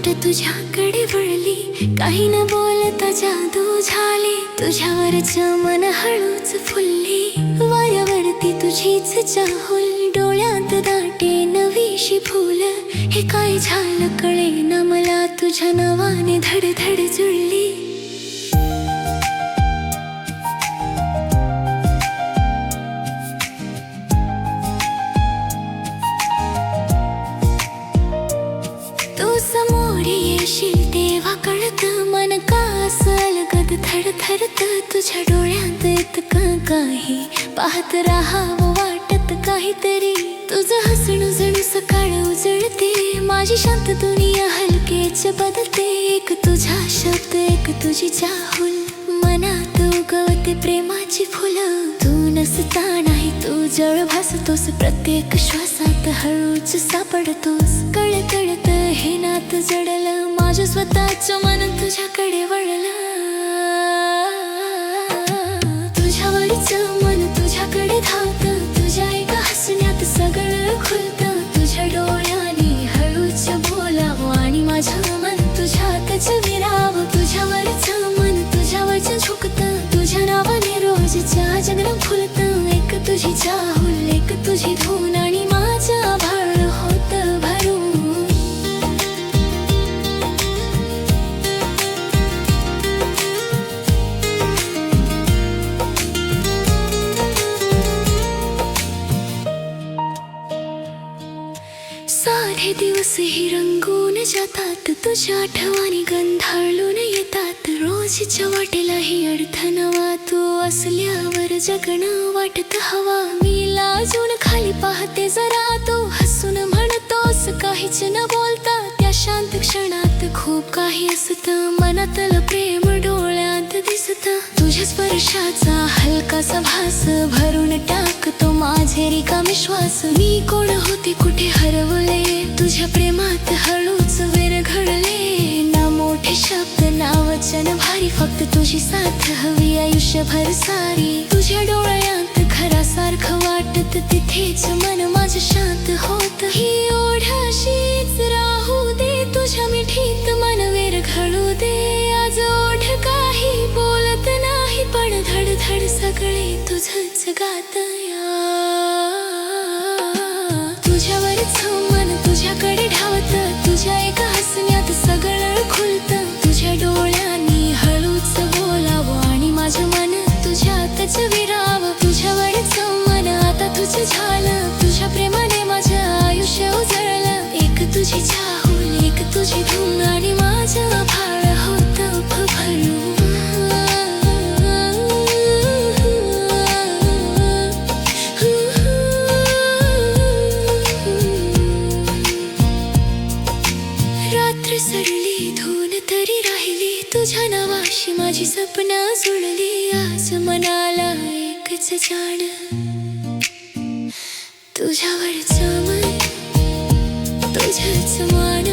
वाट तुझ्याकडे वळली, काही न बोलता जादू झाली, तुझ्यावरच मन हळूच फुलली, वाऱ्यावरती तुझीच चाहूल, डोळ्यात दाटे नवीशी फुल, हे काय झालं कळेना मला, तुझ्या नावाने धडधड जुळली. तू समोर येशील तेव्हा कळत, मन का असलं गद थरथरत, तुझ्या डोळ्यात इतकं काही पाहत राहावं वाटत काहीतरी, तुझं हसणं जणू सकाळ उजळते, माझी शांत दुनिया हलकेच बदलते, एक तुझा शब्द एक तुझी चाहूल, मनात उगवते प्रेमाची फुलं, तू नसता नाही तू जळ भासतोस, प्रत्येक श्वासात हळूच सापडतोस, कळत हे नात जडलं, माझं स्वतःचं मन तुझ्याकडे वळलं, तुझ्यावरच मन तुझ्याकडे धावतं, तुझ्या एका हसण्यात सगळं खुलतं, तुझ्या डोळ्याने हळूच बोलावं आणि माझं मन तुझ्यातच विरावं, तुझ्यावरच मन तुझ्यावरच झुकतं, तुझ्या नावाने रोजच्या जगणं फुलतं, एक तुझी चाहूल एक तुझी धून आणि माझं आभाळ होतं भरून. सारे दिवसही रंगून जातात, तुझ्या आठवणी गंधाळून येतात, रोजच्या वाटेलाही अर्थ नवा, तू असल्यावर जगणं वाटत हवा, मी लाजून खाली पाहते जरा, तू हसून म्हणतोस काहीच न बोलता, त्या शांत क्षणात खूप काही असतं, मनातलं प्रेम डोळ्यात दिसतं, तुझ्या स्पर्शाचा हलकासा भास भरून टाकतो माझे रिकामे श्वास, मी कोण होते कुठे हरवले, तुझ्या प्रेमात हळूच विरघळले, ना मोठे शब्द ना वचन भारी, फक्त तुझी साथ हवी आयुष्यभर सारी, तुझ्या डोळ्यात खरासारखं वाटत, तिथेच मन माझं शांत होत, ही ओढ अशीच राहू दे, तुझ्या मिठीत मन विरघळू दे, आज ओढ काही बोलत नाही, पण धडधड सगळे तुझंच गातया, तुझ्यावरच मन तुझ्याकडे धावतं, तुझ्या एका हसण्यात सगळं खुलतं, तुझ्या डोळ्यांनी हळूच बोलावं आणि माझं मन तुझ्यातच विरावं, तुझ्यावरच मन आता तुझं झालं, तुझ्या प्रेमाने माझं आयुष्य उजळलं, एक तुझी चाहूल एक तुझी धून आणि माझं आभाळ होतं भरून. रात्र सरली धून तरी राहिली, तुझ्या नावाशी माझी स्वप्न जुळली, आज मनाला एकच जाण, तुझ्यावरच मन तुझंच मान.